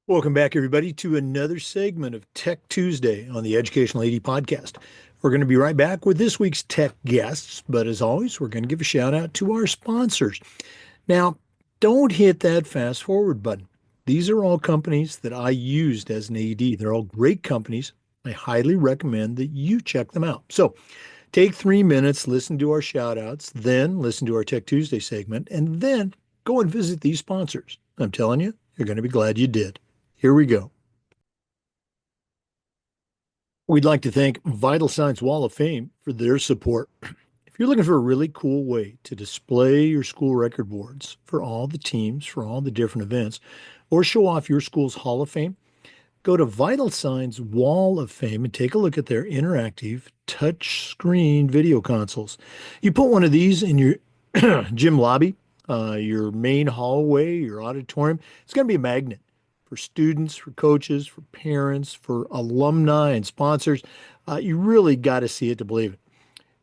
Welcome back, everybody, to another segment of Tech Tuesday on the Educational AD Podcast. We're going to be right back with this week's tech guests, but as always, we're going to give a shout out to our sponsors. Now, don't hit that fast forward button. These are all companies that I used as an AD. They're all great companies. I highly recommend that you check them out. So take 3 minutes, listen to our shout outs, then listen to our Tech Tuesday segment, and then go and visit these sponsors. I'm telling you, you're going to be glad you did. Here we go. We'd like to thank Vital Signs Wall of Fame for their support. If you're looking for a really cool way to display your school record boards for all the teams, for all the different events, or show off your school's Hall of Fame, go to Vital Signs Wall of Fame and take a look at their interactive touch screen video consoles. You put one of these in your gym lobby, your main hallway, your auditorium. It's going to be a magnet for students, for coaches, for parents, for alumni and sponsors. You really got to see it to believe it.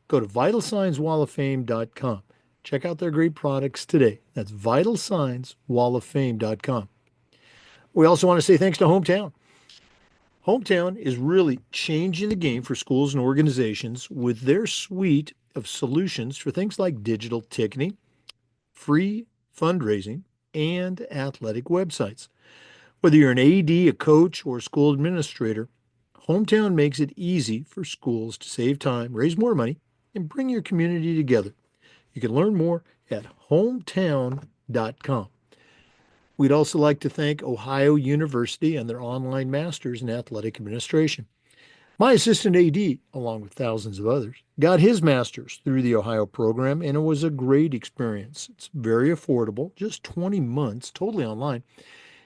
Go to vitalsignswalloffame.com. Check out their great products today. That's vitalsignswalloffame.com. We also want to say thanks to Hometown. Hometown is really changing the game for schools and organizations with their suite of solutions for things like digital ticketing, free fundraising, and athletic websites. Whether you're an AD, a coach, or a school administrator, Hometown makes it easy for schools to save time, raise more money, and bring your community together. You can learn more at hometown.com. We'd also like to thank Ohio University and their online masters in athletic administration. My assistant AD, along with thousands of others, got his master's through the Ohio program, and it was a great experience. It's very affordable, just 20 months, totally online.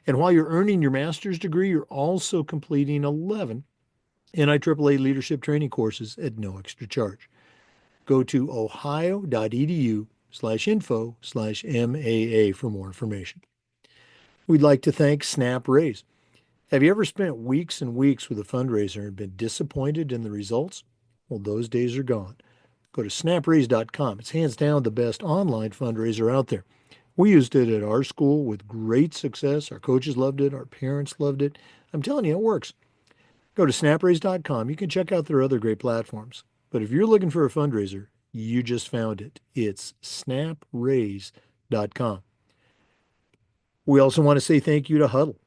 And while you're earning your master's degree, you're also completing 11 NIAAA leadership training courses at no extra charge. Go to ohio.edu/info/MAA for more information. We'd like to thank SnapRaise. Have you ever spent weeks and weeks with a fundraiser and been disappointed in the results? Well, those days are gone. Go to snapraise.com. It's hands down the best online fundraiser out there. We used it at our school with great success. Our coaches loved it. Our parents loved it. I'm telling you, it works. Go to snapraise.com. You can check out their other great platforms. But if you're looking for a fundraiser, you just found it. It's snapraise.com. We also want to say thank you to Huddle.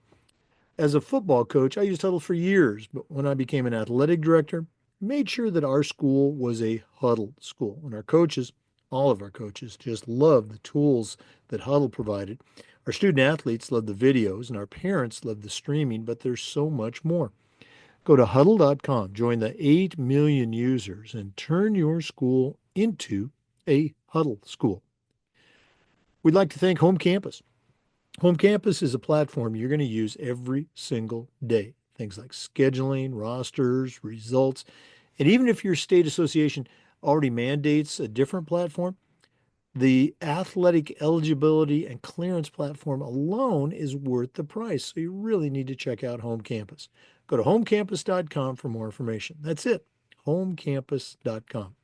As a football coach, I used Huddle for years, but when I became an athletic director, I made sure that our school was a Huddle school. And our coaches, all of our coaches, just loved the tools that Huddle provided. Our student athletes loved the videos, and our parents loved the streaming, but there's so much more. Go to huddle.com, join the 8 million users, and turn your school into a Huddle school. We'd like to thank Home Campus. Home Campus is a platform you're going to use every single day. Things like scheduling, rosters, results, and even if your state association already mandates a different platform, the athletic eligibility and clearance platform alone is worth the price. So you really need to check out Home Campus. Go to homecampus.com for more information. That's it, homecampus.com.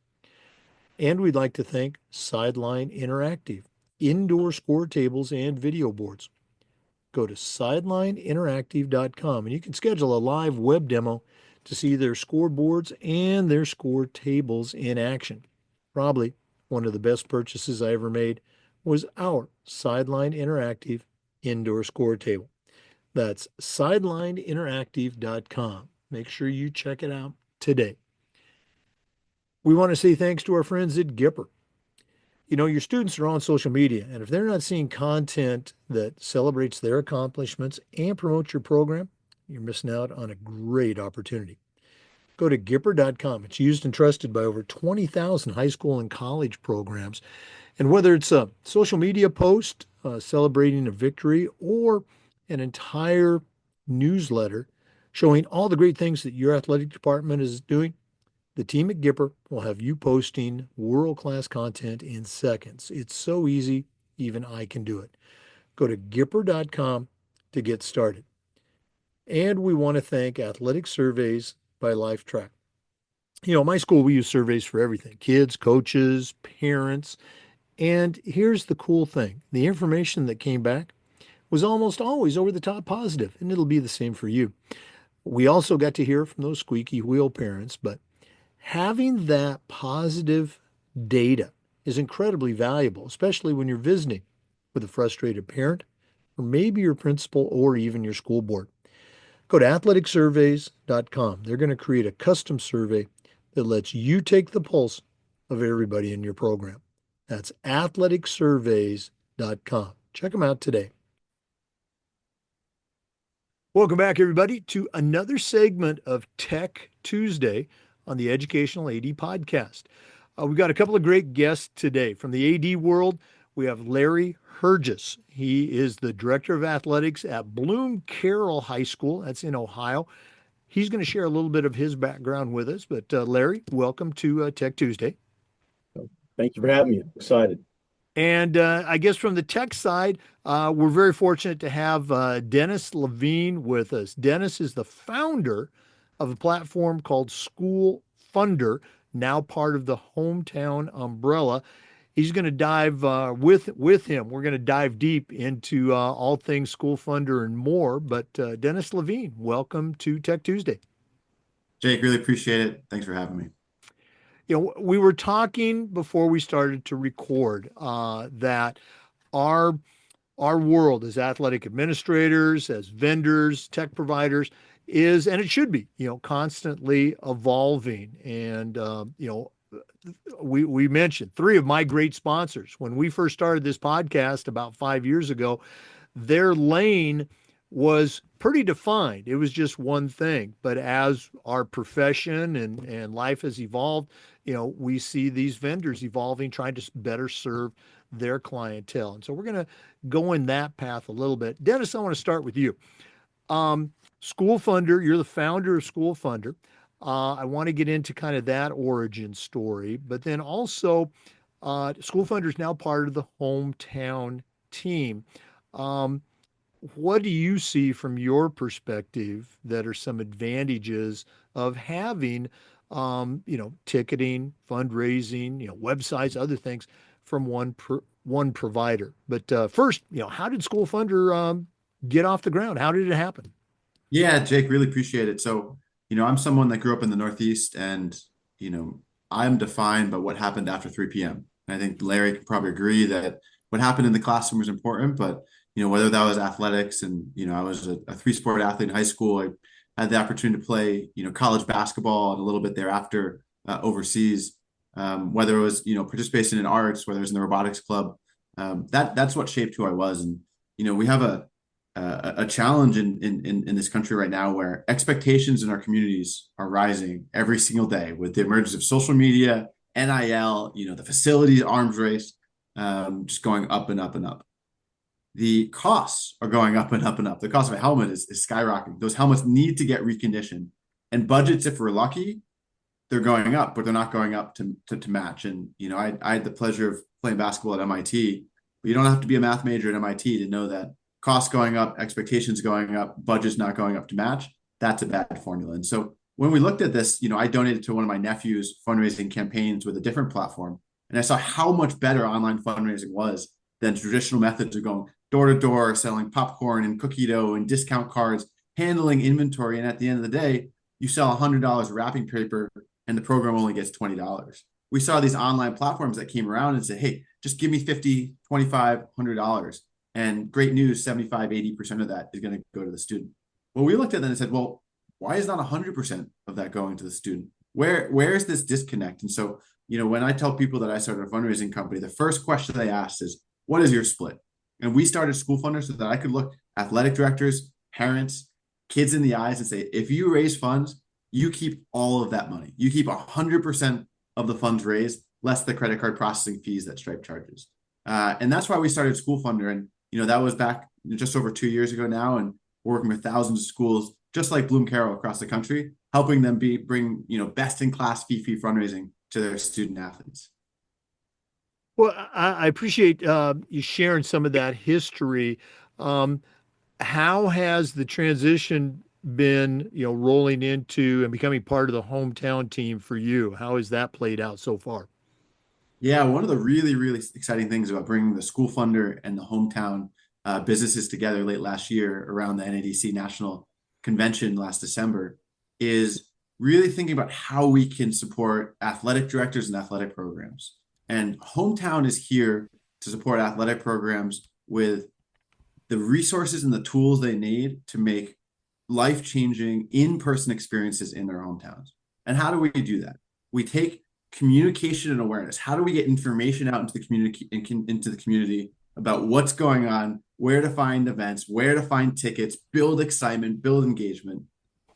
And we'd like to thank Sideline Interactive, indoor score tables and video boards. Go to sidelineinteractive.com and you can schedule a live web demo to see their scoreboards and their score tables in action. Probably one of the best purchases I ever made was our Sideline Interactive indoor score table. That's sidelineinteractive.com. Make sure you check it out today. We want to say thanks to our friends at Gipper. You know, your students are on social media, and if they're not seeing content that celebrates their accomplishments and promotes your program, you're missing out on a great opportunity. Go to Gipper.com. It's used and trusted by over 20,000 high school and college programs. And whether it's a social media post celebrating a victory or an entire newsletter showing all the great things that your athletic department is doing, the team at Gipper will have you posting world-class content in seconds. It's so easy, even I can do it. Go to Gipper.com to get started. And we want to thank Athletic Surveys by LifeTrack. You know, my school, we use surveys for everything, kids, coaches, parents. And here's the cool thing. The information that came back was almost always over the top positive, and it'll be the same for you. We also got to hear from those squeaky wheel parents, but having that positive data is incredibly valuable, especially when you're visiting with a frustrated parent, or maybe your principal, or even your school board. Go to athleticsurveys.com. They're going to create a custom survey that lets you take the pulse of everybody in your program. That's athleticsurveys.com. Check them out today. Welcome back, everybody, to another segment of Tech Tuesday on the Educational AD Podcast. We've got a couple of great guests today. From the AD world, we have Larry Herges. He is the Director of Athletics at Bloom-Carroll High School. That's in Ohio. He's going to share a little bit of his background with us. But Larry, welcome to Tech Tuesday. Thank you for having me. Excited. And I guess from the tech side, we're very fortunate to have Dennis Levene with us. Dennis is the founder of a platform called SchoolFundR, now part of the Hometown umbrella. He's going to dive with him. We're going to dive deep into all things SchoolFundR and more. But Dennis Levene, welcome to Tech Tuesday. Jake, really appreciate it. Thanks for having me. We were talking before we started to record that our world as athletic administrators, as vendors, tech providers is, and it should be, constantly evolving. And we mentioned three of my great sponsors when we first started this podcast about 5 years ago. Their lane was pretty defined. It was just one thing. But as our profession and life has evolved, we see these vendors evolving, trying to better serve their clientele. And so we're going to go in that path a little bit. Dennis, I want to start with you. SchoolFundR, you're the founder of SchoolFundR. I want to get into kind of that origin story, but then also SchoolFundR is now part of the Hometown team. What do you see from your perspective that are some advantages of having, ticketing, fundraising, websites, other things from one provider? But first, how did SchoolFundR get off the ground? How did it happen? Yeah, Jake, really appreciate it. So, I'm someone that grew up in the Northeast and, I'm defined by what happened after 3 p.m. And I think Larry could probably agree that what happened in the classroom was important, but, whether that was athletics and, I was a three-sport athlete in high school. I had the opportunity to play, college basketball and a little bit thereafter overseas. Whether it was, participation in arts, whether it was in the robotics club, that's what shaped who I was. And, we have a challenge in this country right now where expectations in our communities are rising every single day with the emergence of social media, NIL, the facilities arms race, just going up and up and up. The costs are going up and up and up. The cost of a helmet is skyrocketing. Those helmets need to get reconditioned, and budgets, if we're lucky, they're going up, but they're not going up to match. And I had the pleasure of playing basketball at MIT, but you don't have to be a math major at MIT to know that costs going up, expectations going up, budgets not going up to match. That's a bad formula. And so when we looked at this, I donated to one of my nephew's fundraising campaigns with a different platform, and I saw how much better online fundraising was than traditional methods of going door to door, selling popcorn and cookie dough and discount cards, handling inventory. And at the end of the day, you sell $100 of wrapping paper and the program only gets $20. We saw these online platforms that came around and said, hey, just give me $50, $25, $100. And great news, 75, 80% of that is going to go to the student. Well, we looked at that and said, well, why is not 100% of that going to the student? Where is this disconnect? And so, when I tell people that I started a fundraising company, the first question they ask is, what is your split? And we started SchoolFundR so that I could look athletic directors, parents, kids in the eyes and say, if you raise funds, you keep all of that money. You keep 100% of the funds raised, less the credit card processing fees that Stripe charges. And that's why we started SchoolFundR. And, that was back just over 2 years ago now. And we're working with thousands of schools, just like Bloom-Carroll across the country, helping them bring best-in-class fee-free fundraising to their student athletes. Well, I appreciate you sharing some of that history. How has the transition been, rolling into and becoming part of the hometown team for you? How has that played out so far? Yeah, one of the really, really exciting things about bringing the SchoolFundR and the hometown businesses together late last year around the NADC National Convention last December, is really thinking about how we can support athletic directors and athletic programs. And Hometown is here to support athletic programs with the resources and the tools they need to make life-changing in-person experiences in their hometowns. And how do we do that? We take communication and awareness. How do we get information out into the community about what's going on, where to find events, where to find tickets, build excitement, build engagement.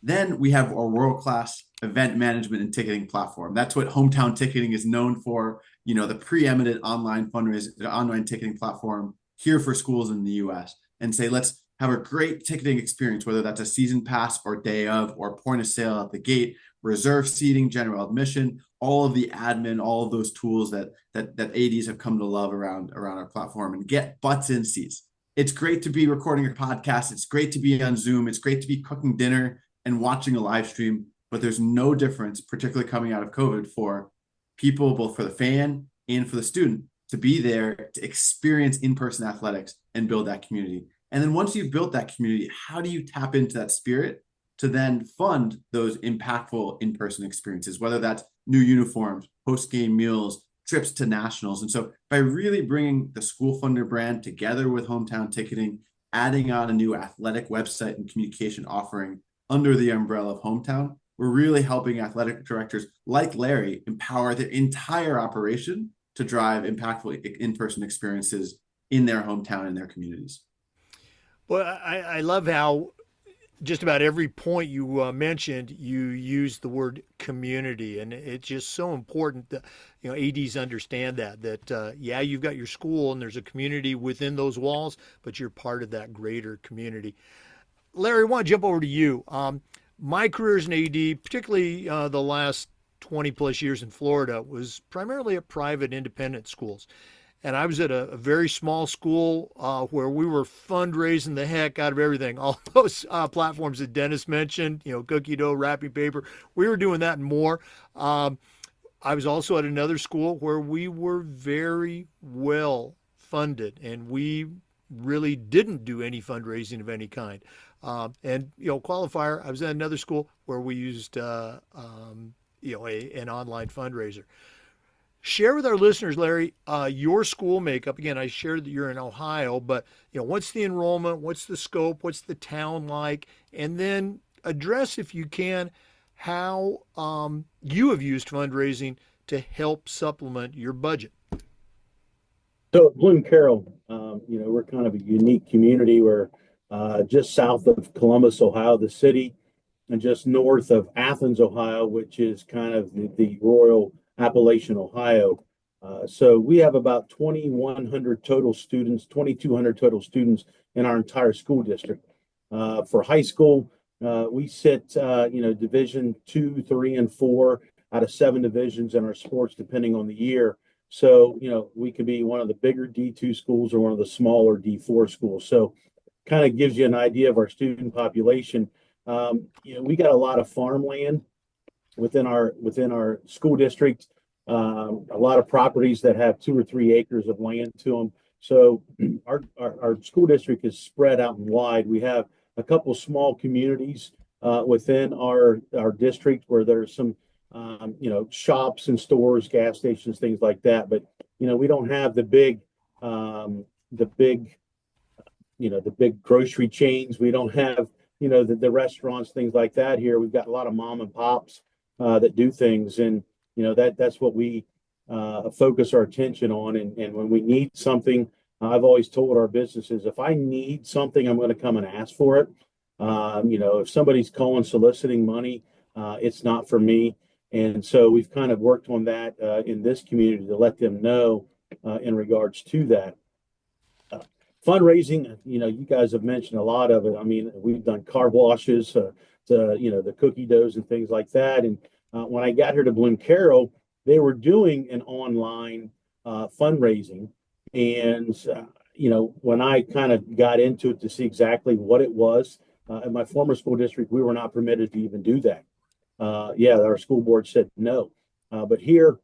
Then we have our world-class event management and ticketing platform. That's what Hometown Ticketing is known for, the preeminent online fundraising, online ticketing platform here for schools in the US, and say, let's have a great ticketing experience, whether that's a season pass or day of or point of sale at the gate, reserve seating, general admission, all of the admin, all of those tools that ADs have come to love around our platform, and get butts in seats. It's great to be recording a podcast. It's great to be on Zoom. It's great to be cooking dinner and watching a live stream, but there's no difference, particularly coming out of COVID, for people, both for the fan and for the student, to be there to experience in-person athletics and build that community. And then once you've built that community, how do you tap into that spirit to then fund those impactful in-person experiences, whether that's new uniforms, post-game meals, trips to nationals? And so by really bringing the SchoolFundR brand together with Hometown Ticketing, adding on a new athletic website and communication offering under the umbrella of Hometown, we're really helping athletic directors like Larry empower their entire operation to drive impactful in-person experiences in their hometown and their communities. Well, I love how just about every point you mentioned, you use the word community, and it's just so important that ADs understand that yeah, you've got your school and there's a community within those walls, but you're part of that greater community. Larry, I want to jump over to you. My career as an AD, particularly the last 20 plus years in Florida, was primarily at private independent schools. And I was at a very small school where we were fundraising the heck out of everything. All those platforms that Dennis mentioned, cookie dough, wrapping paper, we were doing that and more. I was also at another school where we were very well funded, and we really didn't do any fundraising of any kind. And qualifier, I was at another school where we used an online fundraiser. Share with our listeners, Larry, your school makeup. Again, I shared that you're in Ohio, but what's the enrollment? What's the scope? What's the town like? And then address, if you can, how you have used fundraising to help supplement your budget. So at Bloom-Carroll, we're kind of a unique community. We're just south of Columbus, Ohio, the city, and just north of Athens, Ohio, which is kind of the Royal Appalachian, Ohio. So we have about 2,100 total students, 2,200 total students in our entire school district. For high school, we sit, Division 2, 3, and 4 out of 7 divisions in our sports, depending on the year. So, we could be one of the bigger D2 schools or one of the smaller D4 schools. So kind of gives you an idea of our student population. We got a lot of farmland within our school district, a lot of properties that have 2 or 3 acres of land to them. So our school district is spread out and wide. We have a couple small communities within our district where there's some shops and stores, gas stations, things like that. But we don't have the big grocery chains. We don't have the restaurants, things like that here. We've got a lot of mom and pops that do things, and that's what we focus our attention on. And when we need something, I've always told our businesses, if I need something, I'm going to come and ask for it. If somebody's calling soliciting money, it's not for me. And so we've kind of worked on that in this community to let them know in regards to that. Fundraising, you guys have mentioned a lot of it. I mean, we've done car washes, the cookie doughs and things like that. And when I got here to Bloom-Carroll, they were doing an online fundraising. And, when I kind of got into it to see exactly what it was, in my former school district, we were not permitted to even do that. Our school board said no. But here,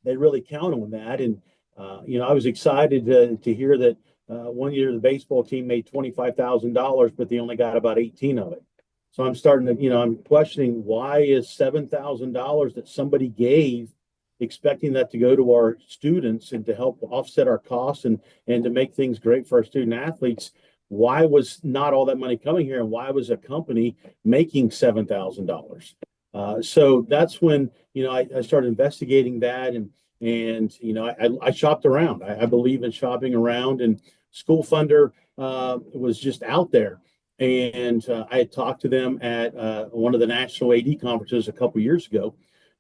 they really count on that. And, I was excited to hear that one year the baseball team made $25,000, but they only got about 18 of it. So I'm starting to, I'm questioning, why is $7,000 that somebody gave, expecting that to go to our students and to help offset our costs and to make things great for our student athletes. Why was not all that money coming here, and why was a company making $7,000? So that's when I started investigating that, and I shopped around. I believe in shopping around, and SchoolFundR was just out there. And I had talked to them at one of the national AD conferences a couple years ago,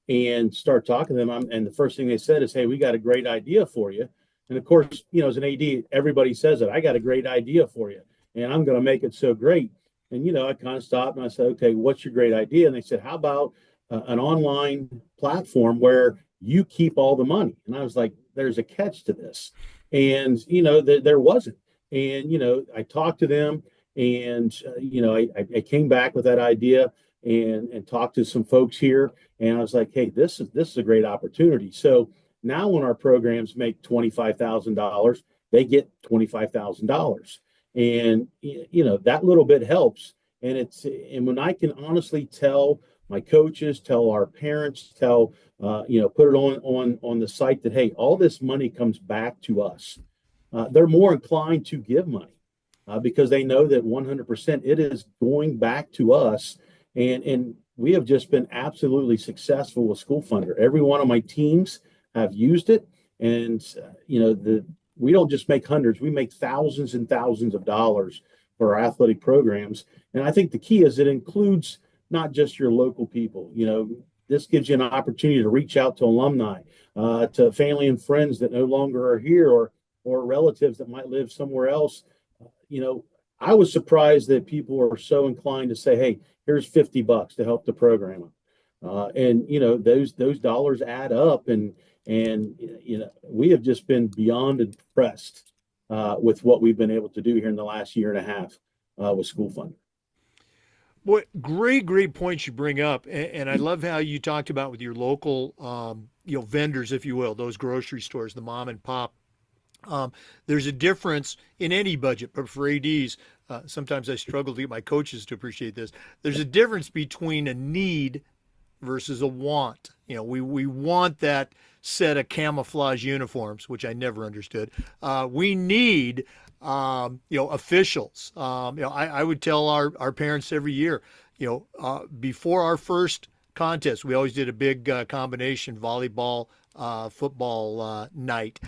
and start talking to them. And the first thing they said is, "Hey, we got a great idea for you." And of course, as an AD, everybody says it. I got a great idea for you, and I'm going to make it so great. And I kind of stopped and I said, "Okay, what's your great idea?" And they said, "How about an online platform where you keep all the money?" And I was like, "There's a catch to this," and there wasn't. And I talked to them, and I came back with that idea and talked to some folks here, and I was like, "Hey, this is a great opportunity." So now when our programs make $25,000, they get $25,000, and that little bit helps. And when I can honestly tell my coaches, tell our parents, tell put it on the site that, hey, all this money comes back to us, they're more inclined to give money, because they know that 100% it is going back to us. And we have just been absolutely successful with SchoolFundR. Every one of my teams have used it, and we don't just make hundreds; we make thousands and thousands of dollars for our athletic programs. And I think the key is it includes not just your local people. This gives you an opportunity to reach out to alumni, to family and friends that no longer are here, or relatives that might live somewhere else. I was surprised that people were so inclined to say, "Hey, here's $50 to help the program." And those dollars add up, and we have just been beyond impressed with what we've been able to do here in the last year and a half with SchoolFundR. Boy, great points you bring up, and I love how you talked about with your local, vendors, if you will, those grocery stores, the mom and pop. There's a difference in any budget, but for ADs, sometimes I struggle to get my coaches to appreciate this. There's a difference between a need versus a want. We want that set of camouflage uniforms, which I never understood. We need, officials. I would tell our parents every year, before our first contest, we always did a big combination volleyball, football night.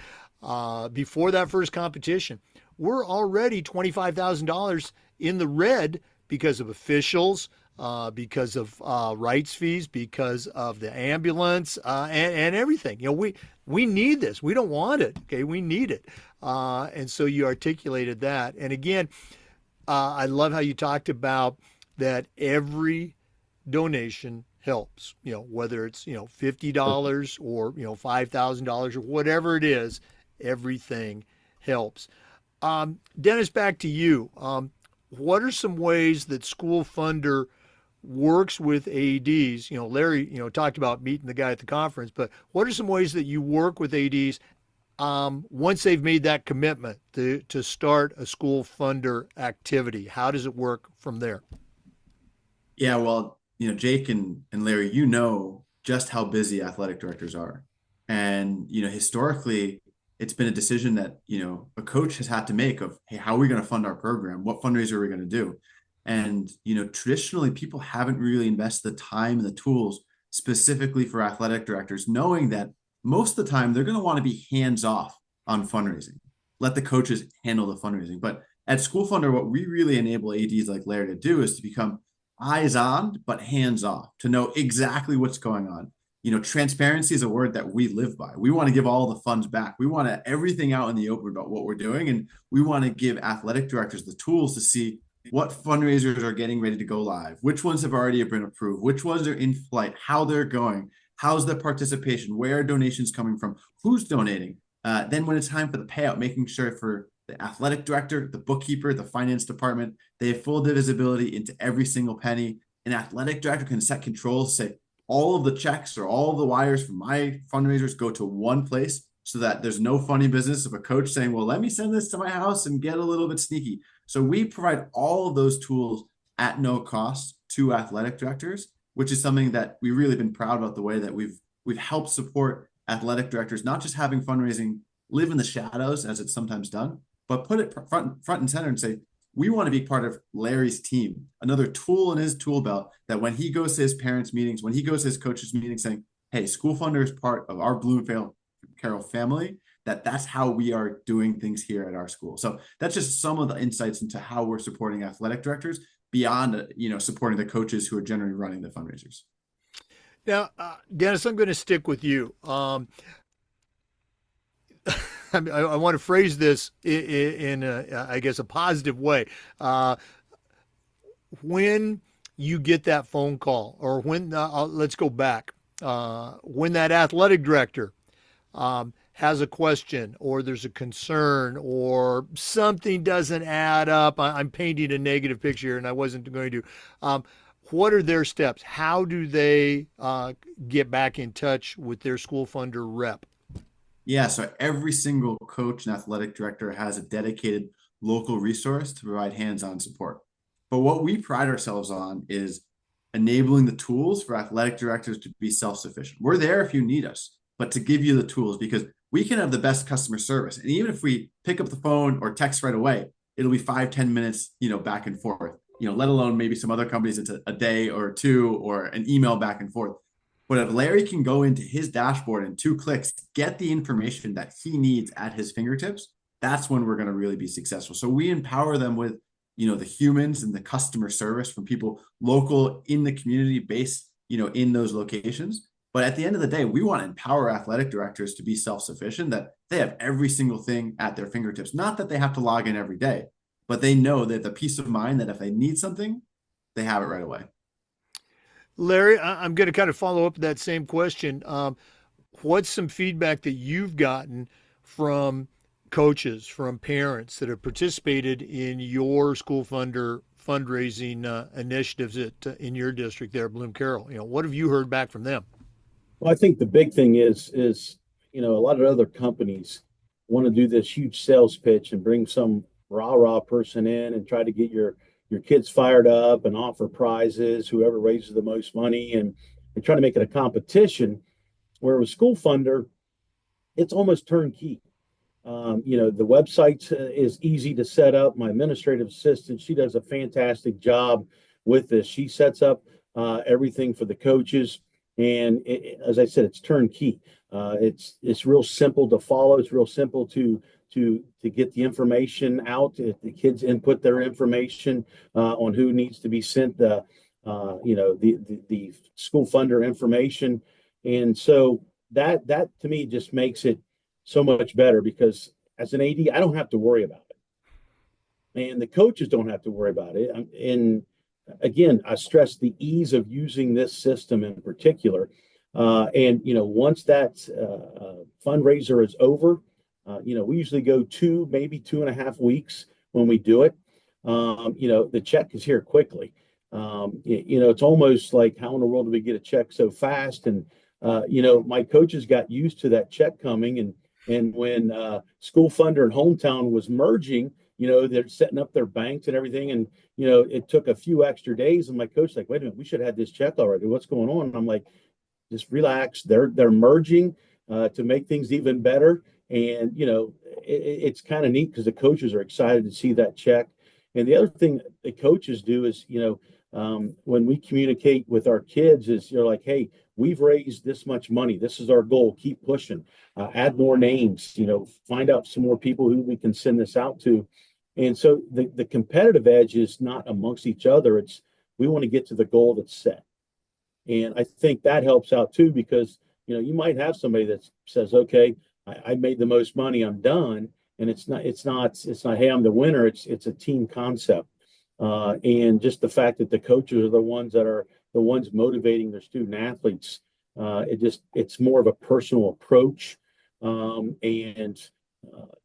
Before that first competition, we're already $25,000 in the red because of officials, because of rights fees, because of the ambulance, and everything. We need this. We don't want it. Okay, we need it. And so you articulated that. And again, I love how you talked about that every donation helps. Whether it's $50 or $5,000 or whatever it is, everything helps. Dennis, back to you. What are some ways that SchoolFundR works with ADs? Larry, talked about meeting the guy at the conference, but what are some ways that you work with ADs once they've made that commitment to start a SchoolFundR activity? How does it work from there? Yeah, well, Jake and Larry, just how busy athletic directors are. And, historically, it's been a decision that, a coach has had to make of, hey, how are we going to fund our program? What fundraiser are we going to do? And, traditionally, people haven't really invested the time and the tools specifically for athletic directors, knowing that most of the time they're going to want to be hands off on fundraising. Let the coaches handle the fundraising. But at SchoolFundR, what we really enable ADs like Larry to do is to become eyes on, but hands off, to know exactly what's going on. Transparency is a word that we live by. We want to give all the funds back. We want everything out in the open about what we're doing. And we want to give athletic directors the tools to see what fundraisers are getting ready to go live, which ones have already been approved, which ones are in flight, how they're going, how's the participation, where are donations coming from, who's donating. Then when it's time for the payout, making sure for the athletic director, the bookkeeper, the finance department, they have full visibility into every single penny. An athletic director can set controls, say, all of the checks or all of the wires from my fundraisers go to one place. so that there's no funny business of a coach saying, well, let me send this to my house and get a little bit sneaky. So we provide all of those tools at no cost to athletic directors, which is something that we've really been proud about, the way that we've helped support athletic directors, not just having fundraising live in the shadows as it's sometimes done, but put it front and center and say, we want to be part of Larry's team, another tool in his tool belt, that when he goes to his parents' meetings, when he goes to his coaches' meetings saying, hey, SchoolFundR is part of our Bloom-Carroll family, that's how we are doing things here at our school. So that's just some of the insights into how we're supporting athletic directors beyond, supporting the coaches who are generally running the fundraisers. Now, Dennis, I'm going to stick with you. I want to phrase this in I guess, a positive way. When you get that phone call, or when, let's go back, when that athletic director has a question, or there's a concern, or something doesn't add up, I'm painting a negative picture here and I wasn't going to. What are their steps? How do they get back in touch with their SchoolFundR rep? Yeah, so every single coach and athletic director has a dedicated local resource to provide hands-on support. But what we pride ourselves on is enabling the tools for athletic directors to be self-sufficient. We're there if you need us, but to give you the tools, because we can have the best customer service. And even if we pick up the phone or text right away, it'll be 5-10 minutes, back and forth, let alone maybe some other companies, it's a day or two, or an email back and forth. But if Larry can go into his dashboard in 2 clicks, get the information that he needs at his fingertips, that's when we're going to really be successful. So we empower them with, the humans and the customer service from people local in the community based, in those locations. But at the end of the day, we want to empower athletic directors to be self-sufficient, that they have every single thing at their fingertips. Not that they have to log in every day, but they know that the peace of mind that if they need something, they have it right away. Larry, I'm going to kind of follow up that same question. What's some feedback that you've gotten from coaches, from parents that have participated in your SchoolFundR fundraising initiatives in your district there, Bloom-Carroll? What have you heard back from them? Well, I think the big thing is a lot of other companies want to do this huge sales pitch and bring some rah-rah person in and try to get your kids fired up and offer prizes, whoever raises the most money, and try to make it a competition. Where with SchoolFundR, it's almost turnkey. The website is easy to set up. My administrative assistant, she does a fantastic job with this. She sets up everything for the coaches, and as I said, it's turnkey. It's real simple to follow. It's real simple to get the information out. If the kids input their information on who needs to be sent the SchoolFundR information, and so that to me just makes it so much better, because as an AD, I don't have to worry about it, and the coaches don't have to worry about it. And again, I stress the ease of using this system in particular. And once that fundraiser is over, we usually go maybe 2.5 weeks when we do it. The check is here quickly. It's almost like, how in the world do we get a check so fast? And my coaches got used to that check coming, and when SchoolFundR and Hometown was merging, they're setting up their banks and everything, and it took a few extra days. And my coach was like, "Wait a minute, we should have had this check already. What's going on?" And I'm like, "Just relax. They're merging to make things even better." And it's kind of neat because the coaches are excited to see that check. And the other thing the coaches do is, when we communicate with our kids, is you're like, "Hey, we've raised this much money. This is our goal. Keep pushing. Add more names. Find out some more people who we can send this out to." And so the competitive edge is not amongst each other. It's, we want to get to the goal that's set. And I think that helps out too, because you might have somebody that says, "Okay, I made the most money. I'm done." And it's not, "Hey, I'm the winner." It's a team concept. And just the fact that the coaches are the ones that are the ones motivating their student athletes, it's more of a personal approach.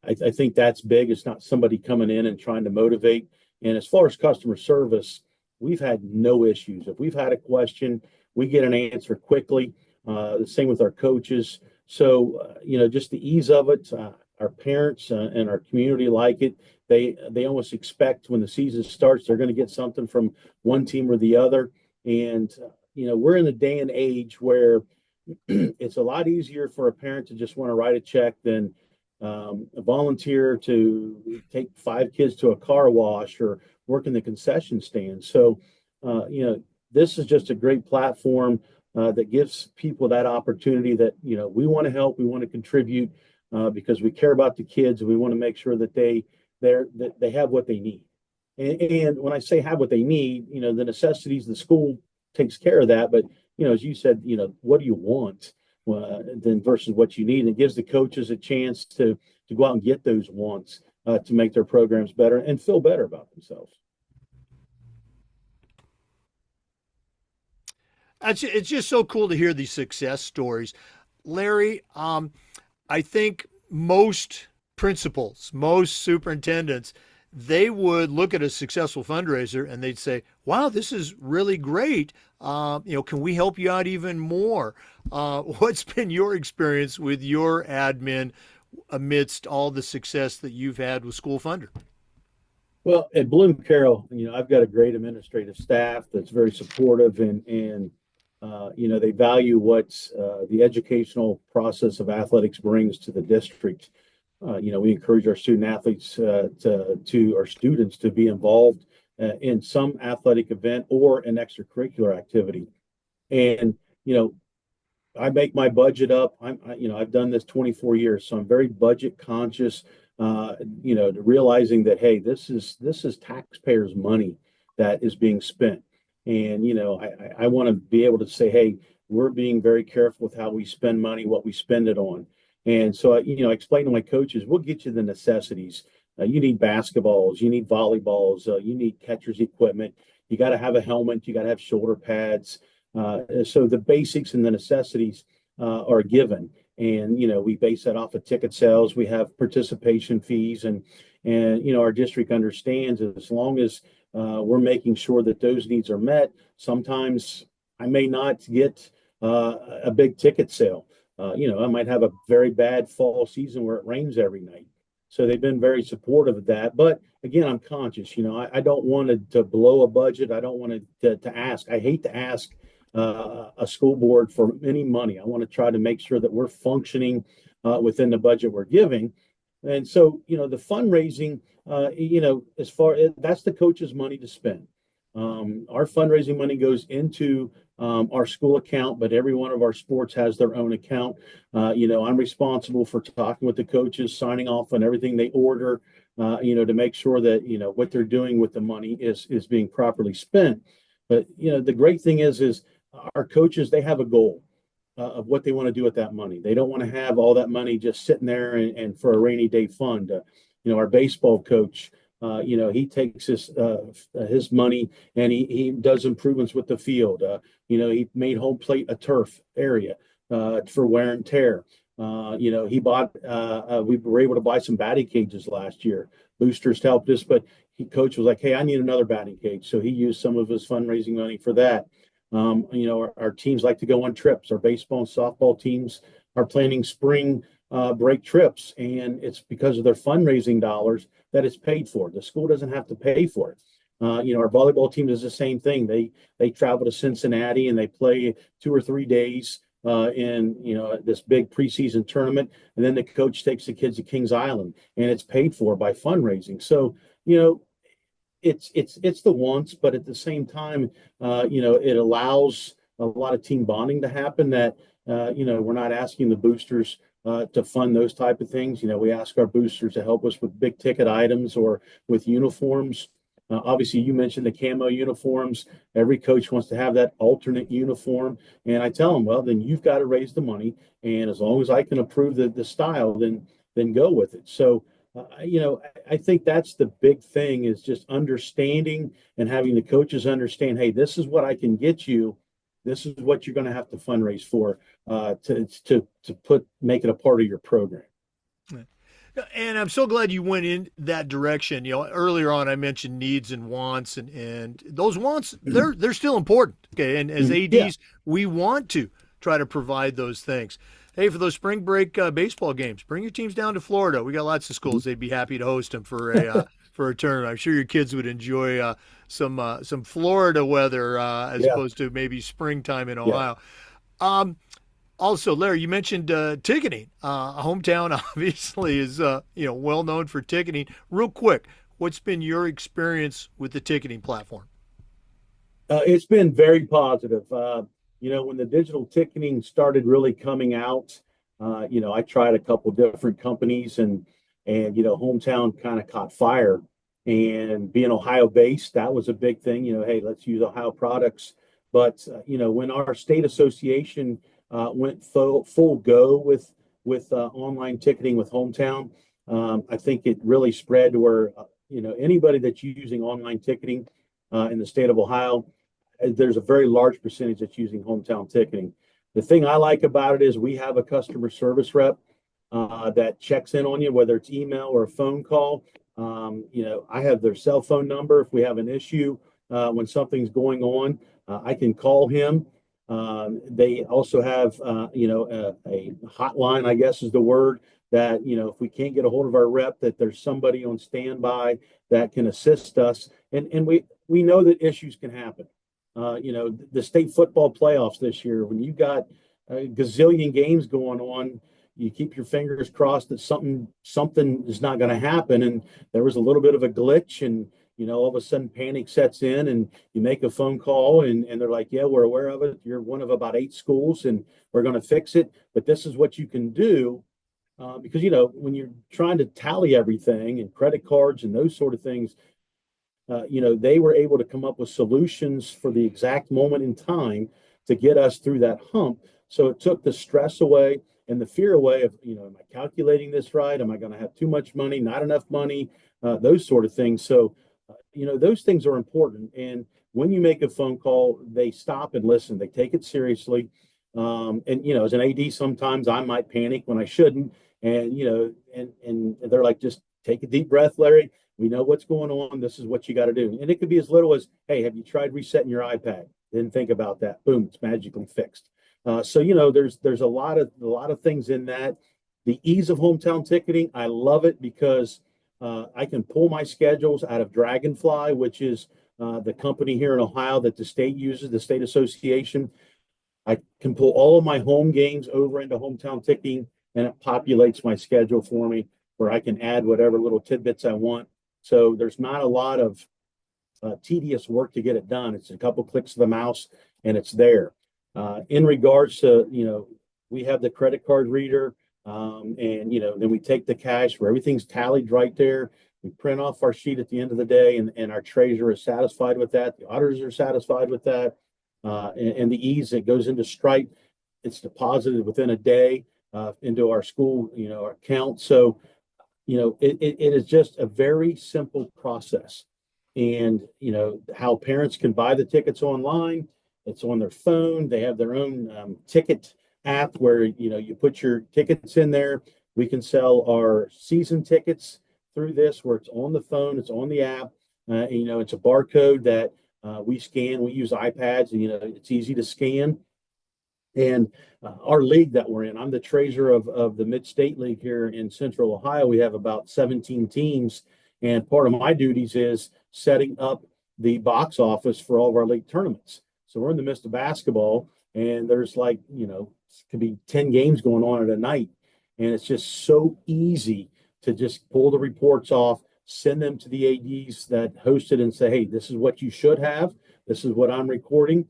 I think that's big. It's not somebody coming in and trying to motivate. And as far as customer service, we've had no issues. If we've had a question, we get an answer quickly. The same with our coaches. So, just the ease of it, our parents and our community like it. They almost expect when the season starts, they're going to get something from one team or the other. And, we're in a day and age where it's a lot easier for a parent to just want to write a check than volunteer to take 5 kids to a car wash or work in the concession stand. So, this is just a great platform that gives people that opportunity that, we want to help, we want to contribute because we care about the kids and we want to make sure that they have what they need. And when I say have what they need, the necessities, the school takes care of that. But, as you said, what do you want? Then versus what you need. And it gives the coaches a chance to go out and get those wants to make their programs better and feel better about themselves. It's just so cool to hear these success stories. Larry, I think most principals, most superintendents, they would look at a successful fundraiser and they'd say, wow, this is really great. Can we help you out even more? What's been your experience with your admin amidst all the success that you've had with SchoolFundR? Well, at Bloom-Carroll, I've got a great administrative staff that's very supportive and they value what the educational process of athletics brings to the district. We encourage our student athletes to our students to be involved in some athletic event or an extracurricular activity. And, I make my budget up. I've done this 24 years, so I'm very budget conscious, realizing that, hey, this is taxpayers' money that is being spent. And, I want to be able to say, hey, we're being very careful with how we spend money, what we spend it on. And so, I explain to my coaches, we'll get you the necessities. You need basketballs, you need volleyballs, you need catcher's equipment. You got to have a helmet, you got to have shoulder pads. So the basics and the necessities are given. And, we base that off of ticket sales. We have participation fees and our district understands as long as we're making sure that those needs are met. Sometimes I may not get a big ticket sale. I might have a very bad fall season where it rains every night. So they've been very supportive of that. But again, I'm conscious, I don't want to blow a budget. I don't want to ask. I hate to ask a school board for any money. I want to try to make sure that we're functioning within the budget we're giving. And so, the fundraising, as far as that's the coach's money to spend. Our fundraising money goes into our school account, but every one of our sports has their own account. I'm responsible for talking with the coaches, signing off on everything they order, to make sure that, what they're doing with the money is being properly spent. But, the great thing is our coaches, they have a goal of what they want to do with that money. They don't want to have all that money just sitting there and for a rainy day fund. Our baseball coach, he takes his money and he does improvements with the field. He made home plate a turf area for wear and tear. He bought, we were able to buy some batting cages last year. Boosters helped us, but coach was like, hey, I need another batting cage. So he used some of his fundraising money for that. Our teams like to go on trips. Our baseball and softball teams are planning spring break trips, and it's because of their fundraising dollars that it's paid for. The school doesn't have to pay for it. Our volleyball team does the same thing. They travel to Cincinnati and they play 2 or 3 days in this big preseason tournament, and then the coach takes the kids to Kings Island, and it's paid for by fundraising. So it's the wants, but at the same time, it allows a lot of team bonding to happen. That we're not asking the boosters to fund those type of things. We ask our boosters to help us with big ticket items or with uniforms. Obviously, you mentioned the camo uniforms. Every coach wants to have that alternate uniform. And I tell them, well, then you've got to raise the money. And as long as I can approve the style, then go with it. So, I think that's the big thing is just understanding and having the coaches understand, hey, this is what I can get you. This is what you're going to have to fundraise for to make it a part of your program. And I'm so glad you went in that direction. Earlier on I mentioned needs and wants, and those wants they're still important. Okay, and as ADs, we want to try to provide those things. Hey, for those spring break baseball games, bring your teams down to Florida. We got lots of schools; they'd be happy to host them for a tournament. I'm sure your kids would enjoy some Florida weather as Yeah, opposed to maybe springtime in yeah. Ohio. Um, Also, Larry, you mentioned ticketing. Hometown obviously is well known for ticketing. Real quick, what's been your experience with the ticketing platform? It's been very positive. When the digital ticketing started really coming out, I tried a couple different companies and hometown kind of caught fire. And being Ohio based, that was a big thing. Hey, let's use Ohio products. But when our state association went full go with online ticketing with hometown, I think it really spread to where anybody that's using online ticketing in the state of Ohio, there's a very large percentage that's using hometown ticketing. The thing I like about it is we have a customer service rep that checks in on you, whether it's email or a phone call. I have their cell phone number. If we have an issue, when something's going on, I can call him. They also have, a hotline, I guess is the word, that, if we can't get a hold of our rep, that there's somebody on standby that can assist us. And we know that issues can happen. The state football playoffs this year, when you got a gazillion games going on, you keep your fingers crossed that something is not going to happen. And there was a little bit of a glitch, and all of a sudden panic sets in, and you make a phone call, and they're like, "Yeah, we're aware of it. You're one of about 8 schools, and we're going to fix it. But this is what you can do." Because when you're trying to tally everything and credit cards and those sort of things, they were able to come up with solutions for the exact moment in time to get us through that hump. So it took the stress away and the fear away of, am I calculating this right? Am I going to have too much money, not enough money, those sort of things. So, those things are important. And when you make a phone call, they stop and listen. They take it seriously. And as an AD, sometimes I might panic when I shouldn't. And and they're like, just take a deep breath, Larry. We know what's going on. This is what you got to do. And it could be as little as, hey, have you tried resetting your iPad? Didn't think about that. Boom, it's magically fixed. So there's a lot of things in that. The ease of hometown ticketing, I love it because I can pull my schedules out of Dragonfly, which is the company here in Ohio that the state uses, the state association. I can pull all of my home games over into hometown ticketing, and it populates my schedule for me where I can add whatever little tidbits I want. So there's not a lot of tedious work to get it done. It's a couple clicks of the mouse and it's there. In regards to, we have the credit card reader, and, then we take the cash where everything's tallied right there. We print off our sheet at the end of the day, and our treasurer is satisfied with that. The auditors are satisfied with that. And the ease, it goes into Stripe. It's deposited within a day into our school, our account. So, it is just a very simple process. And, how parents can buy the tickets online, it's on their phone. They have their own ticket app where, you put your tickets in there. We can sell our season tickets through this where it's on the phone, it's on the app. It's a barcode that we scan. We use iPads, and, it's easy to scan. And our league that we're in, I'm the treasurer of the Mid-State League here in Central Ohio. We have about 17 teams, and part of my duties is setting up the box office for all of our league tournaments. So we're in the midst of basketball, and there's could be 10 games going on at a night, and it's just so easy to just pull the reports off, send them to the ADs that host it, and say, "Hey, this is what you should have. This is what I'm recording."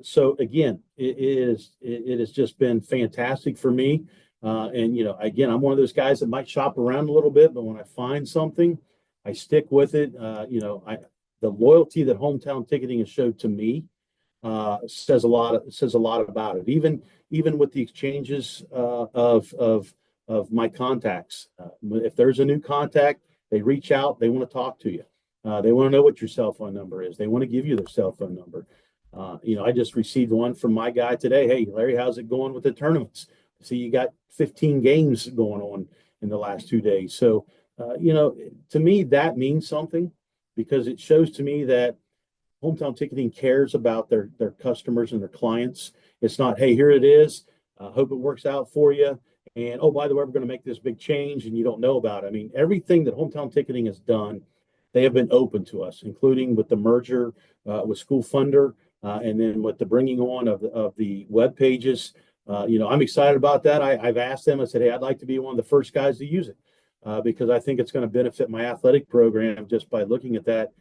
So again, it has just been fantastic for me. And again, I'm one of those guys that might shop around a little bit, but when I find something, I stick with it. The loyalty that hometown ticketing has showed to me says a lot about it. Even with the exchanges of my contacts, if there's a new contact, they reach out, they want to talk to you. They want to know what your cell phone number is. They want to give you their cell phone number. I just received one from my guy today. "Hey, Larry, how's it going with the tournaments? See, you got 15 games going on in the last 2 days." So, to me, that means something because it shows to me that hometown ticketing cares about their customers and their clients. It's not, "Hey, here it is. Hope it works out for you. And oh, by the way, we're going to make this big change and you don't know about it. I mean, everything that Hometown Ticketing has done, they have been open to us, including with the merger with SchoolFundR, and then with the bringing on of the web pages. I'm excited about that. I've asked them, I said, hey, I'd like to be one of the first guys to use it because I think it's going to benefit my athletic program just by looking at that.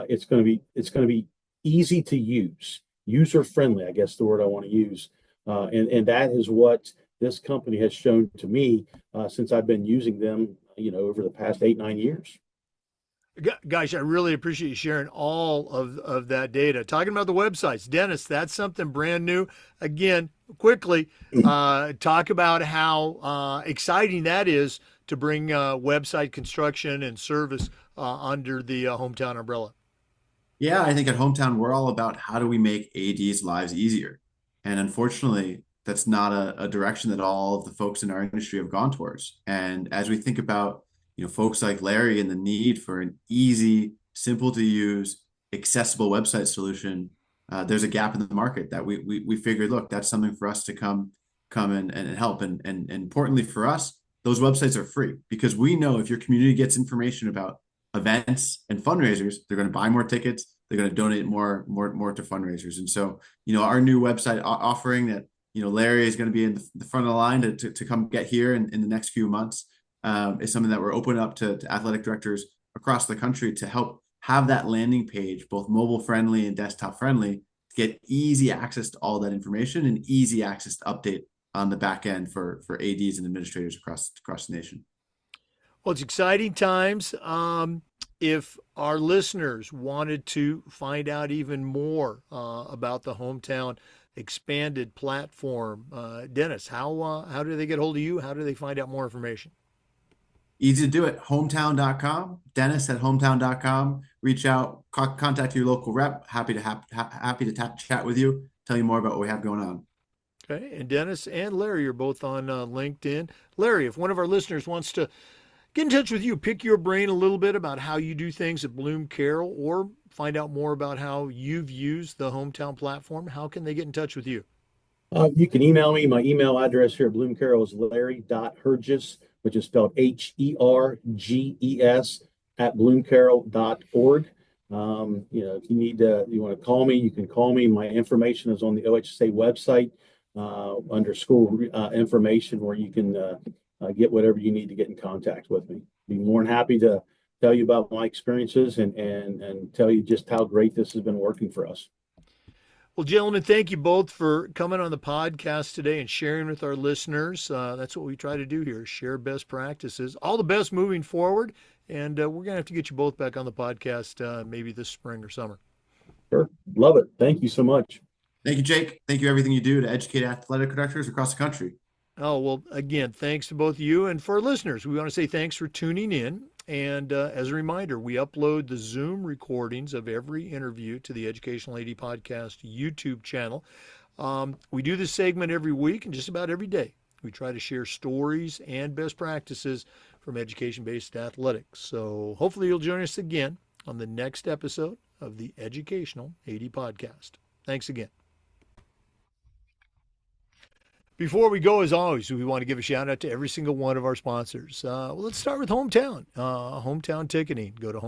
It's going to be easy to use, user friendly, I guess the word I want to use. And that is what this company has shown to me since I've been using them, over the past 8, 9 years. Guys, I really appreciate you sharing all of that data. Talking about the websites, Dennis, that's something brand new. Again, quickly, talk about how exciting that is to bring website construction and service under the Hometown umbrella. Yeah, I think at Hometown, we're all about how do we make ADs' lives easier. And unfortunately, that's not a direction that all of the folks in our industry have gone towards. And as we think about, folks like Larry and the need for an easy, simple to use, accessible website solution, there's a gap in the market that we figured, look, that's something for us to come and help. And importantly for us, those websites are free because we know if your community gets information about events and fundraisers, they're going to buy more tickets, they're going to donate more to fundraisers. And so, our new website offering that, Larry is going to be in the front of the line to come get here in the next few months is something that we're opening up to athletic directors across the country to help have that landing page, both mobile friendly and desktop friendly, to get easy access to all that information and easy access to update on the back end for ADs and administrators across the nation. Well, it's exciting times. If our listeners wanted to find out even more about the Hometown expanded platform, Dennis, how do they get hold of you? How do they find out more information? Easy to do it. Hometown.com, Dennis at hometown.com. Reach out, contact your local rep. Happy to chat with you, tell you more about what we have going on. Okay. And Dennis and Larry are both on LinkedIn. Larry, if one of our listeners wants to get in touch with you, pick your brain a little bit about how you do things at Bloom-Carroll, or find out more about how you've used the Hometown platform, how can they get in touch with you? You can email me. My email address here at Bloom-Carroll is larry.herges, which is spelled Herges at bloomcarroll.org. If you want to call me, you can call me. My information is on the OHSA website under school information, where you can get whatever you need to get in contact with me. Be more than happy to tell you about my experiences and tell you just how great this has been working for us. Well, gentlemen, thank you both for coming on the podcast today and sharing with our listeners. That's what we try to do here, share best practices. All the best moving forward. And we're going to have to get you both back on the podcast maybe this spring or summer. Sure. Love it. Thank you so much. Thank you, Jake. Thank you everything you do to educate athletic directors across the country. Oh, well, again, thanks to both of you. And for our listeners, we want to say thanks for tuning in. And as a reminder, we upload the Zoom recordings of every interview to the Educational AD Podcast YouTube channel. We do this segment every week and just about every day. We try to share stories and best practices from education-based athletics. So hopefully you'll join us again on the next episode of the Educational AD Podcast. Thanks again. Before we go, as always, we want to give a shout out to every single one of our sponsors. Let's start with Hometown. Hometown Ticketing. Go to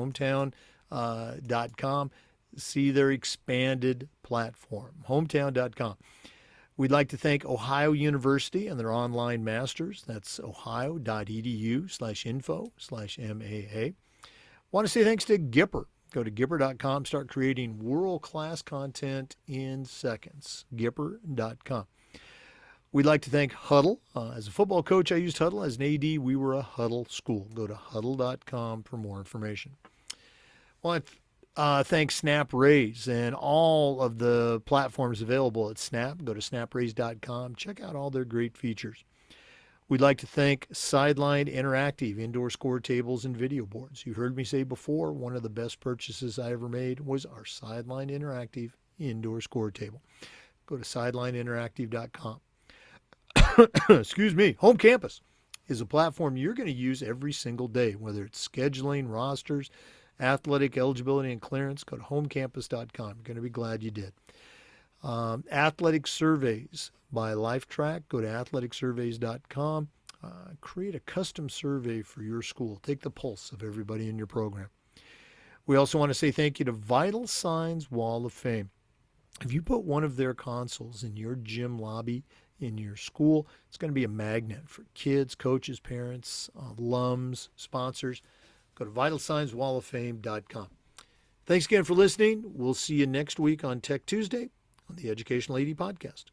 hometown.com. See their expanded platform. Hometown.com. We'd like to thank Ohio University and their online masters. That's ohio.edu/info/MAA. Want to say thanks to Gipper. Go to Gipper.com. Start creating world-class content in seconds. Gipper.com. We'd like to thank Huddle. As a football coach, I used Huddle. As an AD, we were a Huddle school. Go to huddle.com for more information. I want to thank SnapRaise and all of the platforms available at Snap. Go to snapraise.com. Check out all their great features. We'd like to thank Sideline Interactive indoor score tables and video boards. You heard me say before, one of the best purchases I ever made was our Sideline Interactive indoor score table. Go to sidelineinteractive.com. Excuse me. Home Campus is a platform you're going to use every single day, whether it's scheduling, rosters, athletic eligibility and clearance. Go to homecampus.com. You're going to be glad you did. Athletic surveys by LifeTrack. Go to athleticsurveys.com. Create a custom survey for your school. Take the pulse of everybody in your program. We also want to say thank you to Vital Signs Wall of Fame. If you put one of their consoles in your gym lobby in your school, it's going to be a magnet for kids, coaches, parents, alums, sponsors. Go to vitalsignswalloffame.com. Thanks again for listening. We'll see you next week on Tech Tuesday on the Educational AD Podcast.